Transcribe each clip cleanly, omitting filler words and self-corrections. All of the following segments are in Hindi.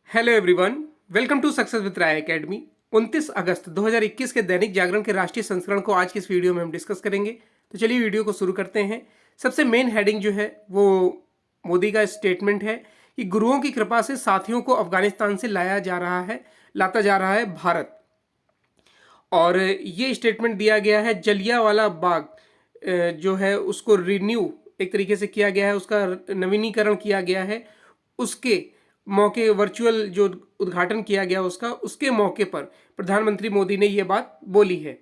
Hello everyone, welcome to Success with Rai Academy. 29 अगस्त 2021 के दैनिक जागरण के राष्ट्रीय संस्करण को आज की इस वीडियो में हम डिस्कस करेंगे। तो चलिए वीडियो को शुरू करते हैं। सबसे मेन हेडिंग जो है वो मोदी का स्टेटमेंट है कि गुरुओं की कृपा से साथियों को अफगानिस्तान से लाता जा रहा है भारत। और ये स्टेटमेंट दिया गया है जलियांवाला बाग जो है उसको रिन्यू एक तरीके से किया गया है, उसका नवीनीकरण किया गया है। उसके मौके वर्चुअल जो उद्घाटन किया गया उसके मौके पर प्रधानमंत्री मोदी ने यह बात बोली है।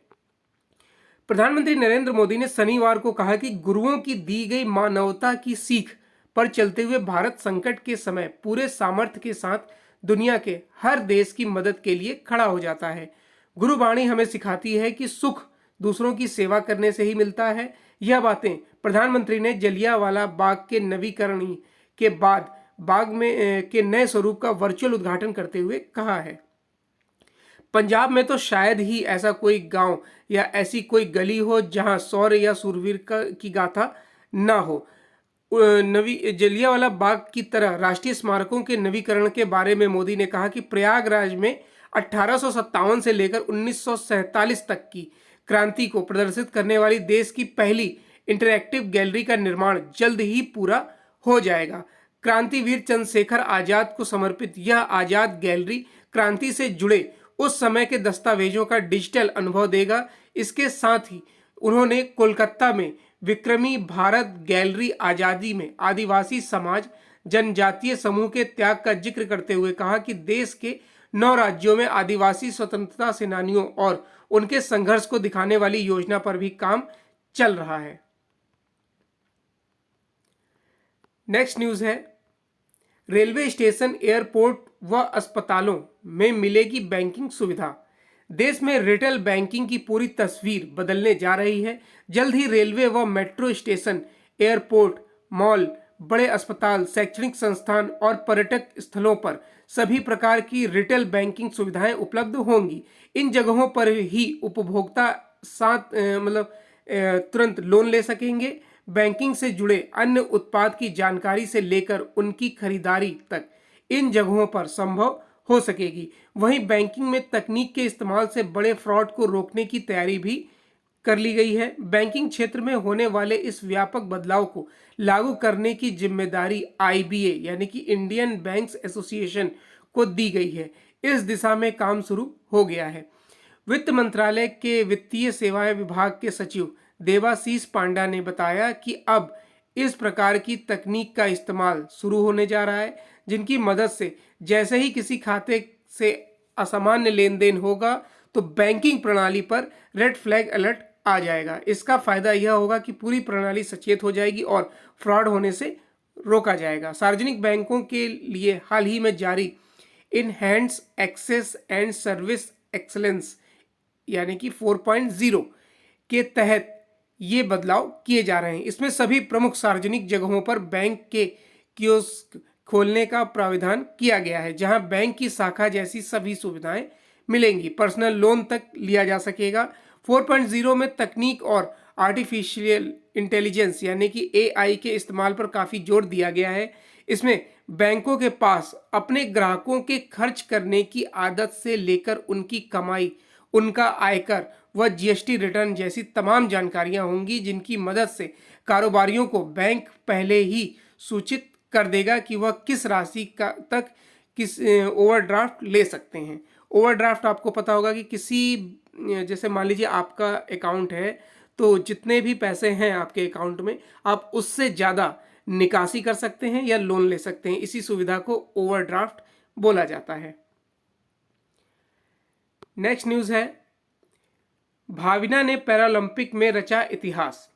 प्रधानमंत्री नरेंद्र मोदी ने शनिवार को कहा कि गुरुओं की दी गई मानवता की सीख पर चलते हुए भारत संकट के समय पूरे सामर्थ्य के साथ दुनिया के हर देश की मदद के लिए खड़ा हो जाता है। गुरुवाणी हमें सिखाती है कि सुख दूसरों की सेवा करने से ही मिलता है। यह बातें प्रधानमंत्री ने जलियांवाला बाग के नवीकरण के बाद बाग में के नए स्वरूप का वर्चुअल उद्घाटन करते हुए कहा है। पंजाब में तो शायद ही ऐसा कोई गांव या ऐसी कोई गली हो जहां शौर्य या सूरवीर की गाथा ना हो। नवी जलियांवाला बाग की तरह राष्ट्रीय स्मारकों के नवीकरण के बारे में मोदी ने कहा कि प्रयागराज में 1857 से लेकर 1947 तक की क्रांति को प्रदर्शित करने वाली देश की पहली इंटरैक्टिव गैलरी का निर्माण जल्द ही पूरा हो जाएगा। क्रांतिवीर चंद्रशेखर आजाद को समर्पित यह आजाद गैलरी क्रांति से जुड़े उस समय के दस्तावेजों का डिजिटल अनुभव देगा। इसके साथ ही उन्होंने कोलकाता में विक्रमी भारत गैलरी आजादी में आदिवासी समाज जनजातीय समूह के त्याग का जिक्र करते हुए कहा कि देश के 9 राज्यों में आदिवासी स्वतंत्रता सेनानियों और उनके संघर्ष को दिखाने वाली योजना पर भी काम चल रहा है। नेक्स्ट न्यूज है, रेलवे स्टेशन, एयरपोर्ट व अस्पतालों में मिलेगी बैंकिंग सुविधा। देश में रिटेल बैंकिंग की पूरी तस्वीर बदलने जा रही है। जल्द ही रेलवे व मेट्रो स्टेशन, एयरपोर्ट, मॉल, बड़े अस्पताल, शैक्षणिक संस्थान और पर्यटक स्थलों पर सभी प्रकार की रिटेल बैंकिंग सुविधाएं उपलब्ध होंगी। इन जगहों पर ही उपभोक्ता तुरंत लोन ले सकेंगे। बैंकिंग से जुड़े अन्य उत्पाद की जानकारी से लेकर उनकी खरीदारी तक इन जगहों पर संभव हो सकेगी। वहीं बैंकिंग में तकनीक के इस्तेमाल से बड़े फ्रॉड को रोकने की तैयारी भी कर ली गई है। बैंकिंग क्षेत्र में होने वाले इस व्यापक बदलाव को लागू करने की जिम्मेदारी आईबीए यानी कि इंडियन बैंक्स एसोसिएशन को दी गई है। इस दिशा में काम शुरू हो गया है। वित्त मंत्रालय के वित्तीय सेवाएं विभाग के सचिव देवाशीष पांडा ने बताया कि अब इस प्रकार की तकनीक का इस्तेमाल शुरू होने जा रहा है, जिनकी मदद से जैसे ही किसी खाते से असामान्य लेन देन होगा तो बैंकिंग प्रणाली पर रेड फ्लैग अलर्ट आ जाएगा। इसका फायदा यह होगा कि पूरी प्रणाली सचेत हो जाएगी और फ्रॉड होने से रोका जाएगा। सार्वजनिक बैंकों के लिए हाल ही में जारी इनहैंड्स एक्सेस एंड सर्विस एक्सलेंस यानी कि 4.0 के तहत ये बदलाव किए जा रहे हैं। इसमें सभी प्रमुख सार्वजनिक जगहों पर बैंक के कियोस्क खोलने का प्राविधान किया गया है, जहां बैंक की शाखा जैसी सभी सुविधाएं मिलेंगी। पर्सनल लोन तक लिया जा सकेगा। 4.0 में तकनीक और आर्टिफिशियल इंटेलिजेंस यानी कि एआई के इस्तेमाल पर काफ़ी जोर दिया गया है। इसमें बैंकों के पास अपने ग्राहकों के खर्च करने की आदत से लेकर उनकी कमाई, उनका आयकर व जीएसटी रिटर्न जैसी तमाम जानकारियां होंगी, जिनकी मदद से कारोबारियों को बैंक पहले ही सूचित कर देगा कि वह किस राशि का तक किस ओवरड्राफ्ट ले सकते हैं। ओवरड्राफ्ट आपको पता होगा कि जैसे मान लीजिए आपका अकाउंट है, तो जितने भी पैसे हैं आपके अकाउंट में आप उससे ज़्यादा निकासी कर सकते हैं या लोन ले सकते हैं। इसी सुविधा को ओवरड्राफ्ट बोला जाता है। नेक्स्ट न्यूज़ है, भाविना ने पैरालंपिक में रचा इतिहास।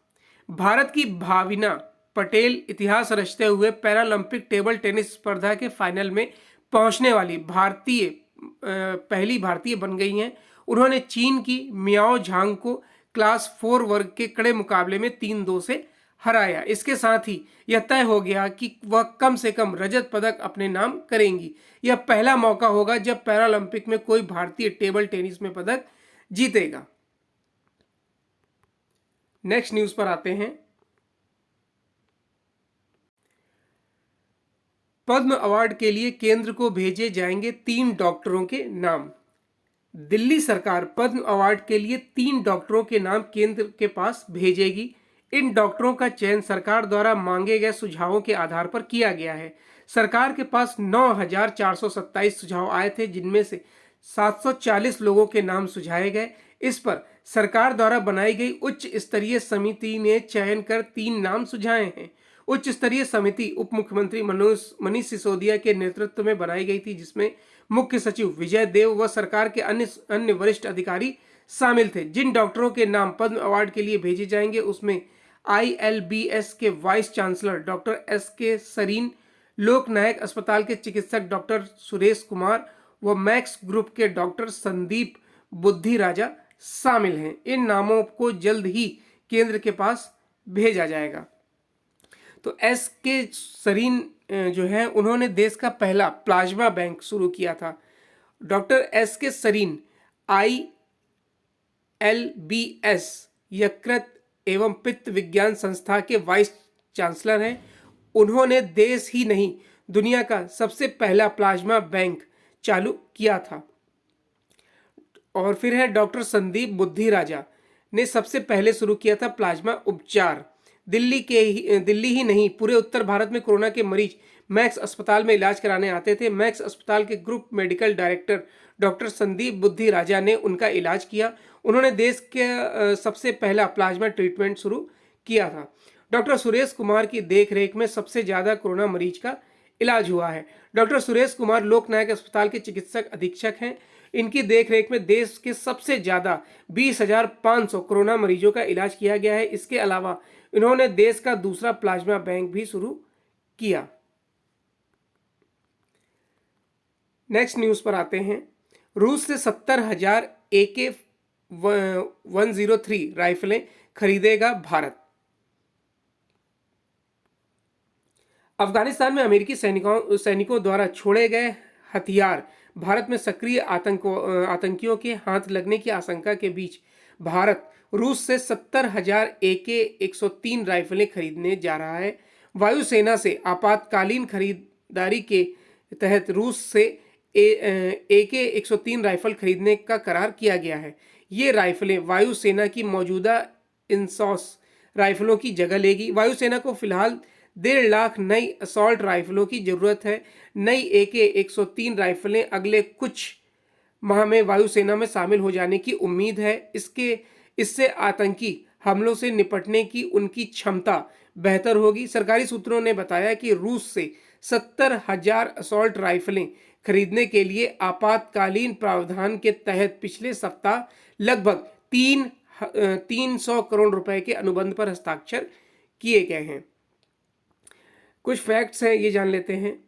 भारत की भाविना पटेल इतिहास रचते हुए पैरालंपिक टेबल टेनिस स्पर्धा के फाइनल में पहुंचने वाली पहली भारतीय बन गई हैं। उन्होंने चीन की मियाओ झांग को क्लास 4 वर्ग के कड़े मुकाबले में 3-2 से हराया। इसके साथ ही यह तय हो गया कि वह कम से कम रजत पदक अपने नाम करेंगी। यह पहला मौका होगा जब पैरालंपिक में कोई भारतीय टेबल टेनिस में पदक जीतेगा। नेक्स्ट न्यूज पर आते हैं। पद्म अवार्ड के लिए केंद्र को भेजे जाएंगे 3 डॉक्टरों के नाम। दिल्ली सरकार पद्म अवार्ड के लिए 3 डॉक्टरों के नाम केंद्र के पास भेजेगी। इन डॉक्टरों का चयन सरकार द्वारा मांगे गए सुझावों के आधार पर किया गया है। सरकार के पास 9,427 सुझाव आए थे, जिनमें से 740 लोगों के नाम सुझाए गए। इस पर सरकार द्वारा बनाई गई उच्च स्तरीय समिति ने चयन कर 3 नाम सुझाए हैं। उच्च स्तरीय समिति उप मुख्यमंत्री मनीष सिसोदिया के नेतृत्व में बनाई गई थी, जिसमें मुख्य सचिव विजय देव व सरकार के अन्य वरिष्ठ अधिकारी शामिल थे। जिन डॉक्टरों के नाम पद्म अवार्ड के लिए भेजे जाएंगे उसमें ILBS के vice chancellor doctor SK Sarin, Lok Nayak अस्पताल के चिकित्सक डॉक्टर सुरेश कुमार व मैक्स ग्रुप के डॉक्टर संदीप बुद्धि राजा शामिल हैं। इन नामों को जल्द ही केंद्र के पास भेजा जाएगा। तो SK सरीन जो है, उन्होंने देश का पहला प्लाज्मा बैंक शुरू किया था। डॉक्टर SK सरीन ILBS यकृत एवं पित्त विज्ञान संस्था के वाइस चांसलर हैं। उन्होंने देश ही नहीं दुनिया का सबसे पहला प्लाज्मा बैंक चालू किया था। और फिर है डॉक्टर संदीप बुद्धि राजा ने सबसे पहले शुरू किया था प्लाज्मा उपचार। दिल्ली ही नहीं पूरे उत्तर भारत में कोरोना के मरीज मैक्स अस्पताल में इलाज कराने आते थे। मैक्स अस्पताल के group medical director doctor Sandeep बुद्धि राजा ने उनका इलाज किया। उन्होंने देश के सबसे पहला प्लाज्मा ट्रीटमेंट शुरू किया था। डॉक्टर सुरेश कुमार की देखरेख में सबसे ज़्यादा कोरोना मरीज का इलाज हुआ है। डॉक्टर सुरेश कुमार लोक नायक अस्पताल के चिकित्सक अधीक्षक हैं। इनकी देखरेख में देश के सबसे ज़्यादा 20,500 कोरोना मरीजों का इलाज किया गया है। इसके अलावा इन्होंने देश का दूसरा प्लाज्मा बैंक भी शुरू किया। नेक्स्ट न्यूज़ पर आते हैं। रूस से 70,000 AK-103 राइफलें खरीदेगा भारत। अफगानिस्तान में अमेरिकी सैनिकों द्वारा छोड़े गए हथियार भारत में सक्रिय आतंकियों के हाथ लगने की आशंका के बीच भारत रूस से 70,000 AK-103 राइफलें खरीदने जा रहा है। वायुसेना से आपातकालीन खरीदारी के तहत रूस से AK-103 राइफल खरीदने का करार किया गया है। ये राइफलें वायुसेना की मौजूदा इंसॉस राइफलों की जगह लेगी। वायुसेना को फिलहाल 1.5 लाख नई असॉल्ट राइफलों की जरूरत है। नई AK-103 राइफलें अगले कुछ माह में वायुसेना में शामिल हो जाने की उम्मीद है। इससे आतंकी हमलों से निपटने की उनकी क्षमता बेहतर होगी। सरकारी सूत्रों ने बताया कि रूस से 70,000 असॉल्ट राइफलें खरीदने के लिए आपातकालीन प्रावधान के तहत पिछले सप्ताह लगभग 300 करोड़ रुपए के अनुबंध पर हस्ताक्षर किए गए हैं। कुछ फैक्ट्स हैं, ये जान लेते हैं।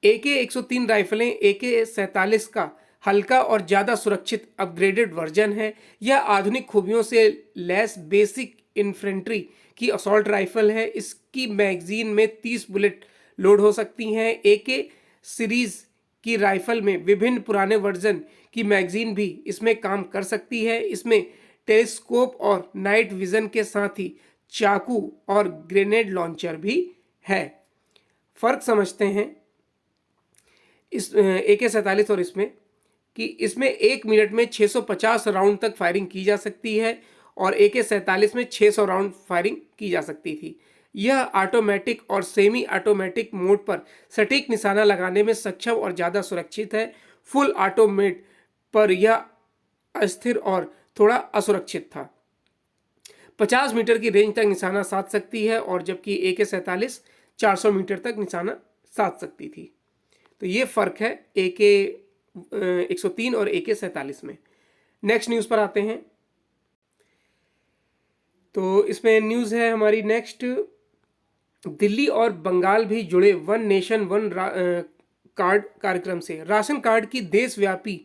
AK-103 राइफलें AK-47 का हल्का और ज़्यादा सुरक्षित अपग्रेडेड वर्जन है। यह आधुनिक खूबियों से लैस बेसिक इन्फेंट्री की असॉल्ट राइफल है। इसकी मैगजीन में 30 बुलेट लोड हो सकती हैं। AK सीरीज की राइफल में विभिन्न पुराने वर्जन की मैगजीन भी इसमें काम कर सकती है। इसमें टेलीस्कोप और नाइट विजन के साथ ही चाकू और ग्रेनेड लॉन्चर भी है। फर्क समझते हैं इस AK-47 और इसमें कि इसमें 1 मिनट में 650 राउंड तक फायरिंग की जा सकती है और AK-47 में 600 राउंड फायरिंग की जा सकती थी। यह ऑटोमेटिक और सेमी ऑटोमेटिक मोड पर सटीक निशाना लगाने में सक्षम और ज़्यादा सुरक्षित है। फुल ऑटोमेट पर यह अस्थिर और थोड़ा असुरक्षित था। 50 मीटर की रेंज तक निशाना साध सकती है और जबकि AK-47 400 मीटर तक निशाना साध सकती थी। तो ये फ़र्क है AK-103 और AK-47 में। नेक्स्ट न्यूज़ पर आते हैं। तो इसमें न्यूज़ है हमारी नेक्स्ट, दिल्ली और बंगाल भी जुड़े वन नेशन वन कार्ड कार्यक्रम से। राशन कार्ड की देशव्यापी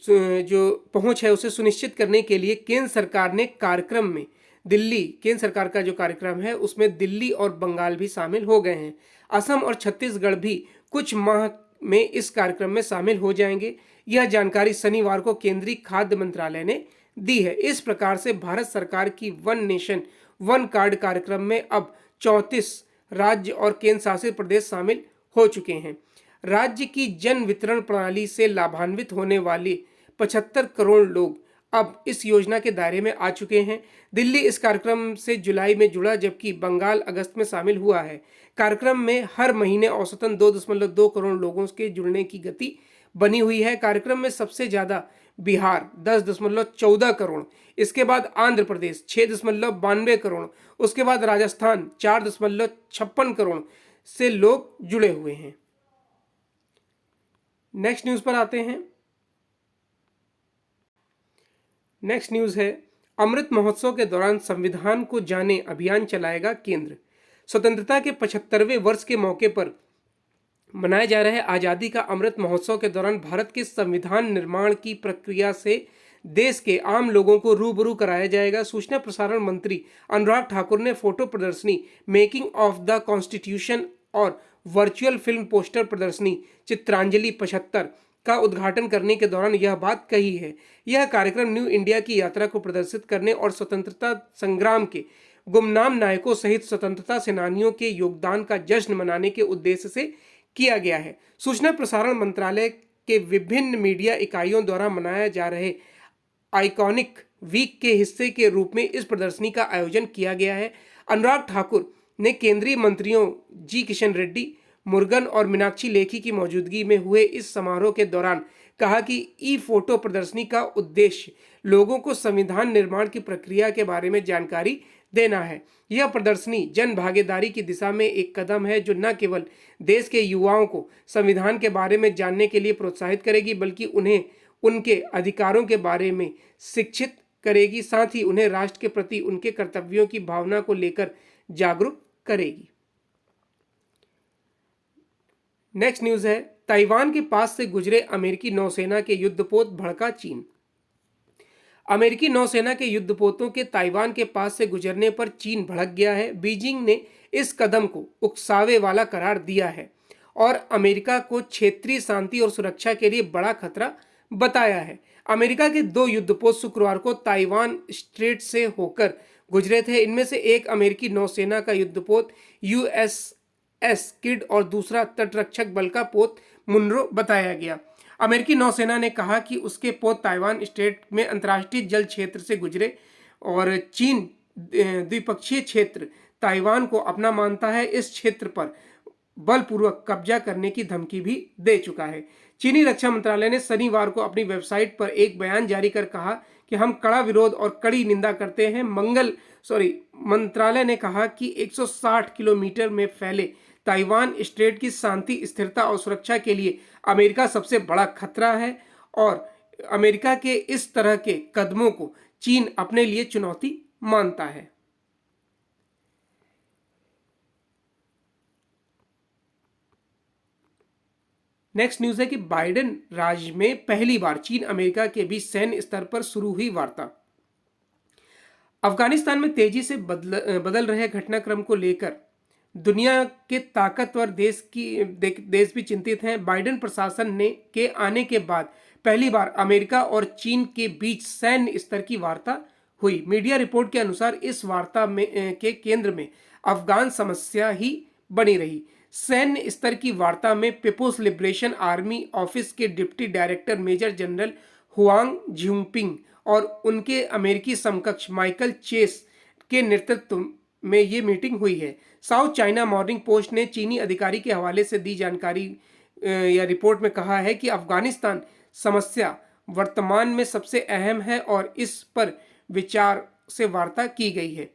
जो पहुंच है उसे सुनिश्चित करने के लिए केंद्र सरकार ने कार्यक्रम में केंद्र सरकार का जो कार्यक्रम है उसमें दिल्ली और बंगाल भी शामिल हो गए हैं। असम और छत्तीसगढ़ भी कुछ माह में इस कार्यक्रम में शामिल हो जाएंगे। यह जानकारी शनिवार को केंद्रीय खाद्य मंत्रालय ने दी है। इस प्रकार से भारत सरकार की वन नेशन वन कार्ड कार्यक्रम में अब 34 राज्य और केंद्र शासित प्रदेश शामिल हो चुके हैं। राज्य की जन वितरण प्रणाली से लाभान्वित होने वाले 75 करोड़ लोग अब इस योजना के दायरे में आ चुके हैं। दिल्ली इस कार्यक्रम से जुलाई में जुड़ा, जबकि बंगाल अगस्त में शामिल हुआ है। कार्यक्रम में हर महीने औसतन 2.2 करोड़ लोगों के जुड़ने की गति बनी हुई है। कार्यक्रम में सबसे ज्यादा बिहार 10.14 करोड़, इसके बाद आंध्र प्रदेश 6.92 करोड़, उसके बाद राजस्थान 4.56 करोड़ से लोग जुड़े हुए हैं। नेक्स्ट न्यूज पर आते हैं। नेक्स्ट न्यूज है, अमृत महोत्सव के दौरान संविधान को जाने अभियान चलाएगा केंद्र। स्वतंत्रता के 75वें वर्ष के मौके पर मनाए जा रहे आज़ादी का अमृत महोत्सव के दौरान भारत के संविधान निर्माण की प्रक्रिया से देश के आम लोगों को रूबरू कराया जाएगा। सूचना प्रसारण मंत्री अनुराग ठाकुर ने फोटो प्रदर्शनी मेकिंग ऑफ द कॉन्स्टिट्यूशन और वर्चुअल फिल्म पोस्टर प्रदर्शनी चित्रांजलि 75 का उद्घाटन करने के दौरान यह बात कही है। यह कार्यक्रम न्यू इंडिया की यात्रा को प्रदर्शित करने और स्वतंत्रता संग्राम के गुमनाम नायकों सहित स्वतंत्रता सेनानियों के योगदान का जश्न मनाने के उद्देश्य से किया गया है। सूचना प्रसारण मंत्रालय के विभिन्न मीडिया इकाइयों द्वारा मनाया जा रहे आइकॉनिक वीक के हिस्से के रूप में इस प्रदर्शनी का आयोजन किया गया है। अनुराग ठाकुर ने केंद्रीय मंत्रियों जी किशन रेड्डी, मुरुगन और मीनाक्षी लेखी की मौजूदगी में हुए इस समारोह के दौरान कहा कि ई फोटो प्रदर्शनी का उद्देश्य लोगों को संविधान निर्माण की प्रक्रिया के बारे में जानकारी देना है। यह प्रदर्शनी जन भागीदारी की दिशा में एक कदम है, जो न केवल देश के युवाओं को संविधान के बारे में जानने के लिए प्रोत्साहित करेगी, बल्कि उन्हें उनके अधिकारों के बारे में शिक्षित करेगी, साथ ही उन्हें राष्ट्र के प्रति उनके कर्तव्यों की भावना को लेकर जागरूक करेगी। नेक्स्ट न्यूज है, ताइवान के पास से गुजरे अमेरिकी नौसेना के युद्धपोत, भड़का चीन। अमेरिकी नौसेना के युद्धपोतों के ताइवान के पास से गुजरने पर चीन भड़क गया है। बीजिंग ने इस कदम को उकसावे वाला करार दिया है और अमेरिका को क्षेत्रीय शांति और सुरक्षा के लिए बड़ा खतरा बताया है। अमेरिका के 2 युद्धपोत शुक्रवार को ताइवान स्ट्रेट से होकर गुजरे थे। इनमें से एक अमेरिकी नौसेना का युद्धपोत USS किड और दूसरा तटरक्षक बल का पोत मुनरो बताया गया। अमेरिकी नौसेना ने कहा कि उसके पोत ताइवान स्ट्रेट में अंतर्राष्ट्रीय जल क्षेत्र से गुजरे और चीन द्विपक्षीय क्षेत्र ताइवान को अपना मानता है। इस क्षेत्र पर बलपूर्वक कब्जा करने की धमकी भी दे चुका है। चीनी रक्षा मंत्रालय ने शनिवार को अपनी वेबसाइट पर एक बयान जारी कर कहा कि हम कड़ा विरोध और कड़ी निंदा करते हैं। मंत्रालय ने कहा कि 160 किलोमीटर में फैले ताइवान स्ट्रेट की शांति, स्थिरता और सुरक्षा के लिए अमेरिका सबसे बड़ा खतरा है और अमेरिका के इस तरह के कदमों को चीन अपने लिए चुनौती मानता है। नेक्स्ट न्यूज है कि बाइडेन राज में पहली बार चीन अमेरिका के बीच सैन्य स्तर पर शुरू हुई वार्ता। अफगानिस्तान में तेजी से बदल रहे घटनाक्रम को लेकर दुनिया के ताकतवर देश भी चिंतित हैं। बाइडेन प्रशासन के आने के बाद पहली बार अमेरिका और चीन के बीच सैन्य स्तर की वार्ता हुई। मीडिया रिपोर्ट के अनुसार इस वार्ता के केंद्र में अफगान समस्या ही बनी रही। सैन्य स्तर की वार्ता में पीपुल्स लिबरेशन आर्मी ऑफिस के deputy director major general Huang Xingping और उनके अमेरिकी समकक्ष माइकल चेस के नेतृत्व में ये मीटिंग हुई है। साउथ चाइना मॉर्निंग पोस्ट ने चीनी अधिकारी के हवाले से दी जानकारी या रिपोर्ट में कहा है कि अफगानिस्तान समस्या वर्तमान में सबसे अहम है और इस पर विचार से वार्ता की गई है।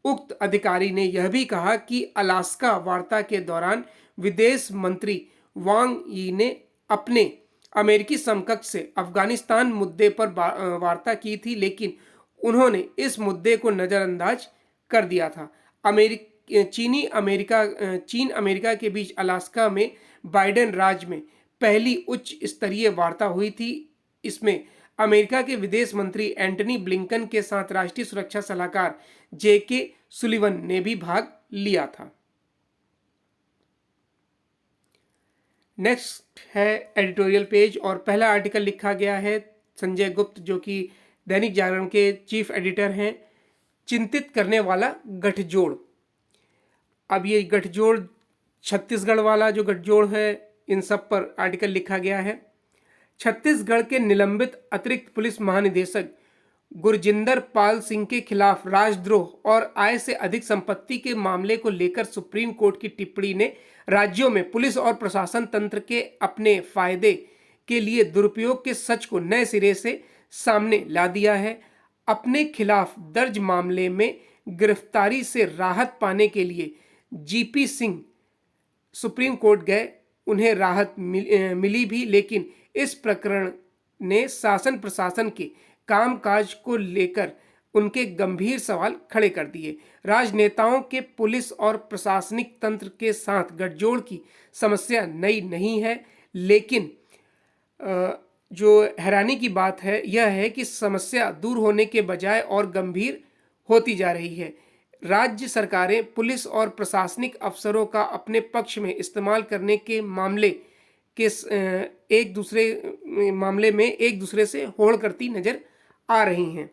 उक्त अधिकारी ने यह भी कहा कि अलास्का वार्ता के दौरान विदेश मंत्री वांग यी ने अपने अमेरिकी समकक्ष से अफगानिस्तान मुद्दे पर वार्ता की थी, लेकिन उन्होंने इस मुद्दे को नज़रअंदाज कर दिया था। चीन अमेरिका के बीच अलास्का में बाइडेन राज में पहली उच्च स्तरीय वार्ता हुई थी। इसमें अमेरिका के विदेश मंत्री एंटनी ब्लिंकन के साथ राष्ट्रीय सुरक्षा सलाहकार JK सुलिवन ने भी भाग लिया था। नेक्स्ट है एडिटोरियल पेज और पहला आर्टिकल लिखा गया है संजय गुप्त, जो कि दैनिक जागरण के चीफ एडिटर हैं। चिंतित करने वाला गठजोड़। अब ये गठजोड़ छत्तीसगढ़ वाला जो गठजोड़ है, इन सब पर आर्टिकल लिखा गया है। छत्तीसगढ़ के निलंबित अतिरिक्त पुलिस महानिदेशक गुरजिंदर पाल सिंह के खिलाफ राजद्रोह और आय से अधिक संपत्ति के मामले को लेकर सुप्रीम कोर्ट की टिप्पणी ने राज्यों में पुलिस और प्रशासन तंत्र के अपने फायदे के लिए दुरुपयोग के सच को नए सिरे से सामने ला दिया है। अपने खिलाफ दर्ज मामले में गिरफ्तारी से राहत पाने के लिए जीपी सिंह सुप्रीम कोर्ट गए। उन्हें राहत मिली भी, लेकिन इस प्रकरण ने शासन प्रशासन के कामकाज को लेकर उनके गंभीर सवाल खड़े कर दिए। राजनेताओं के पुलिस और प्रशासनिक तंत्र के साथ गठजोड़ की समस्या नई नहीं है, लेकिन जो हैरानी की बात है यह है कि समस्या दूर होने के बजाय और गंभीर होती जा रही है। राज्य सरकारें पुलिस और प्रशासनिक अफसरों का अपने पक्ष में इस्तेमाल करने के मामले में एक दूसरे से होड़ करती नजर आ रही हैं।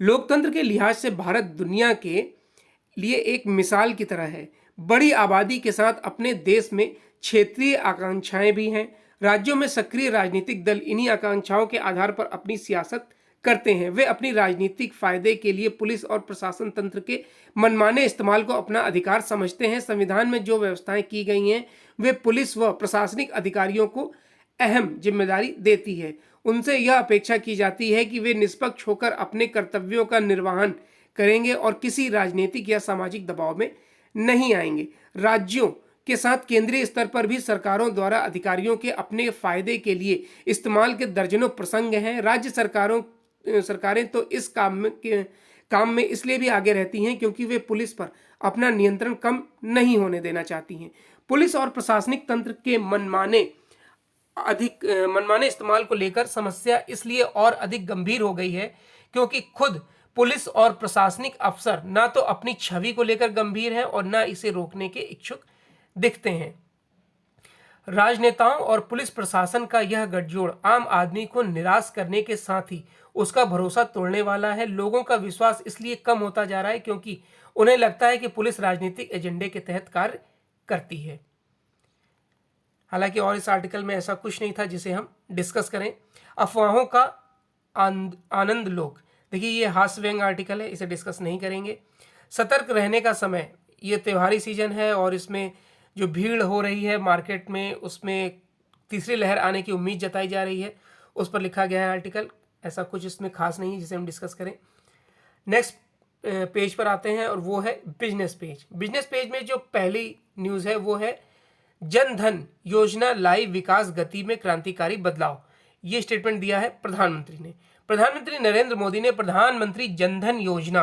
लोकतंत्र के लिहाज से भारत दुनिया के लिए एक मिसाल की तरह है। बड़ी आबादी के साथ अपने देश में क्षेत्रीय आकांक्षाएं भी हैं। राज्यों में सक्रिय राजनीतिक दल इन्हीं आकांक्षाओं के आधार पर अपनी सियासत करते हैं। वे अपनी राजनीतिक फायदे के लिए पुलिस और प्रशासन तंत्र के मनमाने इस्तेमाल को अपना अधिकार समझते हैं। संविधान में जो व्यवस्थाएं की गई हैं वे पुलिस व प्रशासनिक अधिकारियों को अहम जिम्मेदारी देती है। उनसे यह अपेक्षा की जाती है कि वे निष्पक्ष होकर अपने कर्तव्यों का निर्वहन करेंगे और किसी राजनीतिक या सामाजिक दबाव में नहीं आएंगे। राज्यों के साथ केंद्रीय स्तर पर भी सरकारों द्वारा अधिकारियों के अपने फायदे के लिए इस्तेमाल के दर्जनों प्रसंग हैं। राज्य सरकारें तो इस काम में इसलिए भी आगे रहती हैं क्योंकि वे पुलिस पर अपना नियंत्रण कम नहीं होने देना चाहती हैं। पुलिस और प्रशासनिक तंत्र के मनमाने इस्तेमाल को लेकर समस्या इसलिए और अधिक गंभीर हो गई है क्योंकि खुद पुलिस और प्रशासनिक अफसर ना तो अपनी छवि को लेकर गंभीर हैं और ना इसे रोकने के इच्छुक दिखते हैं। राजनेताओं और पुलिस प्रशासन का यह गठजोड़ आम आदमी को निराश करने के साथ ही उसका भरोसा तोड़ने वाला है। लोगों का विश्वास इसलिए कम होता जा रहा है क्योंकि उन्हें लगता है कि पुलिस राजनीतिक एजेंडे के तहत कार्य करती है। हालांकि और इस आर्टिकल में ऐसा कुछ नहीं था जिसे हम डिस्कस करें। अफवाहों का आनंद लोग, देखिए ये हास्य व्यंग आर्टिकल है, इसे डिस्कस नहीं करेंगे। सतर्क रहने का समय, ये त्योहारी सीजन है और इसमें जो भीड़ हो रही है मार्केट में उसमें तीसरी लहर आने की उम्मीद जताई जा रही है, उस पर लिखा गया है आर्टिकल। ऐसा कुछ इसमें खास नहीं है जिसे हम डिस्कस करें। नेक्स्ट पेज पर आते हैं और वो है बिजनेस पेज। बिजनेस पेज में जो पहली न्यूज़ है वो है जन धन योजना लाई विकास गति में क्रांतिकारी बदलाव। ये स्टेटमेंट दिया है प्रधानमंत्री ने। प्रधानमंत्री नरेंद्र मोदी ने प्रधानमंत्री जन धन योजना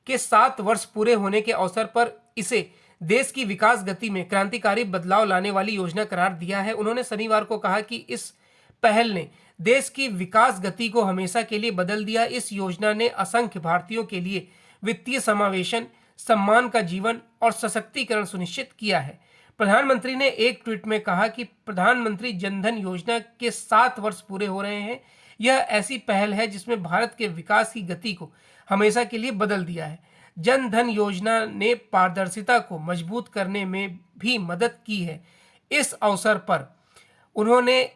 के 7 वर्ष पूरे होने के अवसर पर इसे देश की विकास गति में क्रांतिकारी बदलाव लाने वाली योजना करार दिया है। उन्होंने शनिवार को कहा कि इस पहल ने देश की विकास गति को हमेशा के लिए बदल दिया। इस योजना ने असंख्य भारतीयों के लिए वित्तीय समावेशन, सम्मान का जीवन और सशक्तिकरण सुनिश्चित किया है। प्रधानमंत्री ने एक ट्वीट में कहा कि प्रधानमंत्री जनधन योजना के 7 वर्ष पूरे हो रहे हैं। यह ऐसी पहल है जिसमें भारत के विकास की गति को हमेशा के लिए बदल दिया है। जन धन योजना ने पारदर्शिता को मजबूत करने में भी मदद की है। इस अवसर पर उन्होंने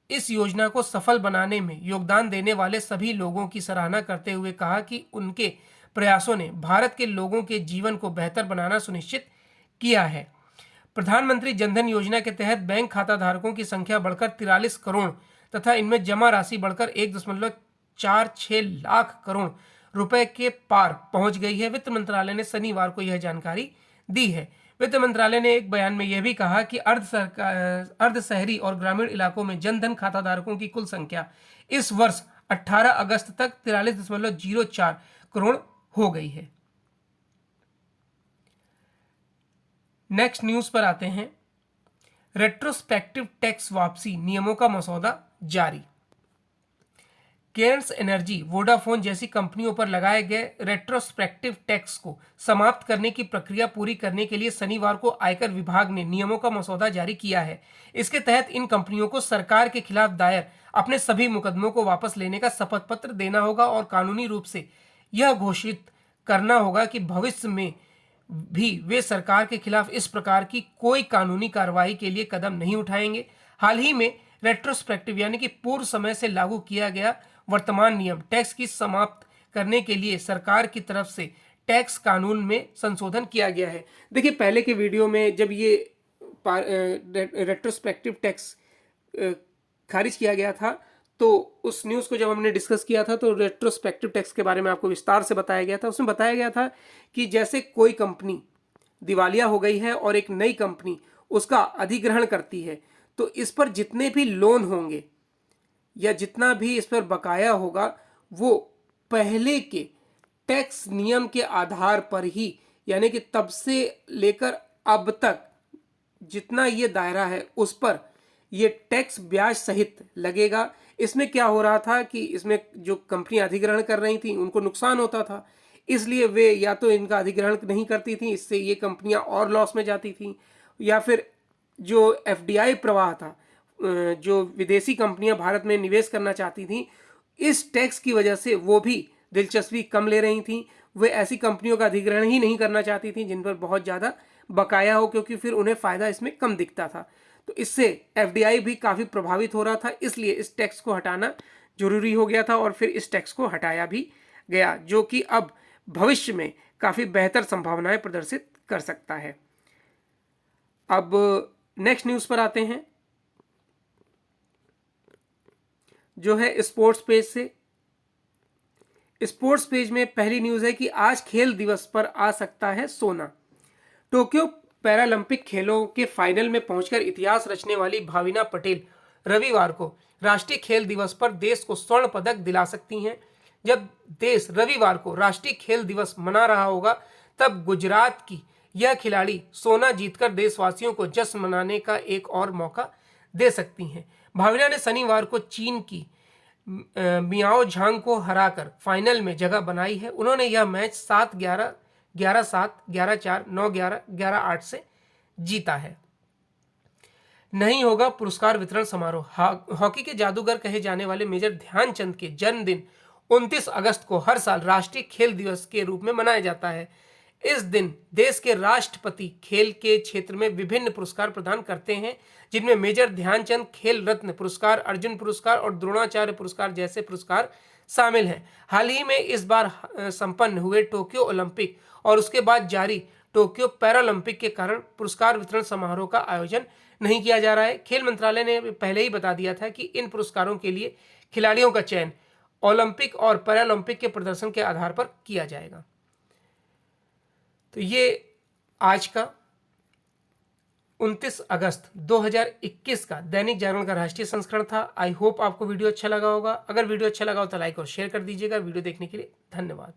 इस योजना को सफल बनाने में योगदान देने वाले सभी लोगों की सराहना करते हुए कहा कि उनके प्रयासों ने भारत के लोगों के जीवन को बेहतर बनाना सुनिश्चित किया है। प्रधानमंत्री जनधन योजना के तहत बैंक खाता धारकों की संख्या बढ़कर 43 करोड़ तथा इनमें जमा राशि बढ़कर 1.46 लाख करोड़ रुपए के पार पहुंच गई है। वित्त मंत्रालय ने शनिवार को यह जानकारी दी है। वित्त मंत्रालय ने एक बयान में यह भी कहा कि अर्ध शहरी और ग्रामीण इलाकों में जनधन खाता धारकों की कुल संख्या इस वर्ष 18 अगस्त तक 43.04 करोड़ हो गई है। नेक्स्ट न्यूज पर आते हैं। रेट्रोस्पेक्टिव टैक्स वापसी नियमों का मसौदा जारी। केयर्स एनर्जी, वोडाफोन जैसी कंपनियों पर लगाए गए रेट्रोस्पेक्टिव टैक्स को समाप्त करने की प्रक्रिया पूरी करने के लिए शनिवार को आयकर विभाग ने नियमों का मसौदा जारी किया है। इसके तहत इन कंपनियों को सरकार के खिलाफ दायर अपने सभी मुकदमों को वापस लेने का शपथ पत्र देना होगा और कानूनी रूप से यह घोषित करना होगा कि भविष्य में भी वे सरकार के खिलाफ इस प्रकार की कोई कानूनी कार्रवाई के लिए कदम नहीं उठाएंगे। हाल ही में रेट्रोस्पेक्टिव यानी कि पूर्व समय से लागू किया गया वर्तमान नियम टैक्स की समाप्त करने के लिए सरकार की तरफ से टैक्स कानून में संशोधन किया गया है। देखिए, पहले के वीडियो में जब ये रेट्रोस्पेक्टिव टैक्स खारिज किया गया था, तो उस न्यूज़ को जब हमने डिस्कस किया था तो रेट्रोस्पेक्टिव टैक्स के बारे में आपको विस्तार से बताया गया था। उसमें बताया गया था कि जैसे कोई कंपनी दिवालिया हो गई है और एक नई कंपनी उसका अधिग्रहण करती है, तो इस पर जितने भी लोन होंगे या जितना भी इस पर बकाया होगा, वो पहले के टैक्स नियम के आधार पर ही, यानी कि तब से लेकर अब तक जितना ये दायरा है उस पर ये टैक्स ब्याज सहित लगेगा। इसमें क्या हो रहा था कि इसमें जो कंपनियां अधिग्रहण कर रही थी उनको नुकसान होता था, इसलिए वे या तो इनका अधिग्रहण नहीं करती थी, इससे ये कंपनियां और लॉस में जाती थी, या फिर जो एफडीआई प्रवाह था, जो विदेशी कंपनियां भारत में निवेश करना चाहती थी, इस टैक्स की वजह से वो भी दिलचस्पी कम ले रही थी। वे ऐसी कंपनियों का अधिग्रहण ही नहीं करना चाहती थी जिन पर बहुत ज़्यादा बकाया हो, क्योंकि फिर उन्हें फ़ायदा इसमें कम दिखता था। तो इससे एफडीआई भी काफ़ी प्रभावित हो रहा था, इसलिए इस टैक्स को हटाना जरूरी हो गया था और फिर इस टैक्स को हटाया भी गया, जो कि अब भविष्य में काफ़ी बेहतर संभावनाएं प्रदर्शित कर सकता है। अब नेक्स्ट न्यूज़ पर आते हैं, जो है स्पोर्ट्स पेज से। स्पोर्ट्स पेज में पहली न्यूज़ है कि आज खेल दिवस पर आ सकता है सोना। टोक्यो पैरालंपिक खेलों के फाइनल में पहुंचकर इतिहास रचने वाली भाविना पटेल रविवार को राष्ट्रीय खेल दिवस पर देश को स्वर्ण पदक दिला सकती हैं। जब देश रविवार को राष्ट्रीय खेल दिवस मना रहा होगा, तब गुजरात की यह खिलाड़ी सोना जीतकर देशवासियों को जश्न मनाने का एक और मौका दे सकती हैं। भाविना ने शनिवार को चीन की मियाओ झांग को हराकर फाइनल में जगह बनाई है। उन्होंने यह मैच 7-11, 11-7, 11-4, 9-11, 11-8 से जीता है। नहीं होगा पुरस्कार वितरण समारोह। हॉकी के जादूगर कहे जाने वाले मेजर ध्यानचंद के जन्मदिन 29 अगस्त को हर साल राष्ट्रीय खेल दिवस के रूप में मनाया जाता है। इस दिन देश के राष्ट्रपति खेल के क्षेत्र में विभिन्न पुरस्कार प्रदान करते हैं, जिनमें मेजर ध्यानचंद खेल रत्न पुरस्कार, अर्जुन पुरस्कार और द्रोणाचार्य पुरस्कार जैसे पुरस्कार शामिल हैं। हाल ही में इस बार संपन्न हुए टोक्यो ओलंपिक और उसके बाद जारी टोक्यो पैरालंपिक के कारण पुरस्कार वितरण समारोह का आयोजन नहीं किया जा रहा है। खेल मंत्रालय ने पहले ही बता दिया था कि इन पुरस्कारों के लिए खिलाड़ियों का चयन ओलंपिक और पैरालंपिक के प्रदर्शन के आधार पर किया जाएगा। तो ये आज का 29 अगस्त 2021 का दैनिक जागरण का राष्ट्रीय संस्करण था। आई होप आपको वीडियो अच्छा लगा होगा। अगर वीडियो अच्छा लगा हो तो लाइक और शेयर कर दीजिएगा। वीडियो देखने के लिए धन्यवाद।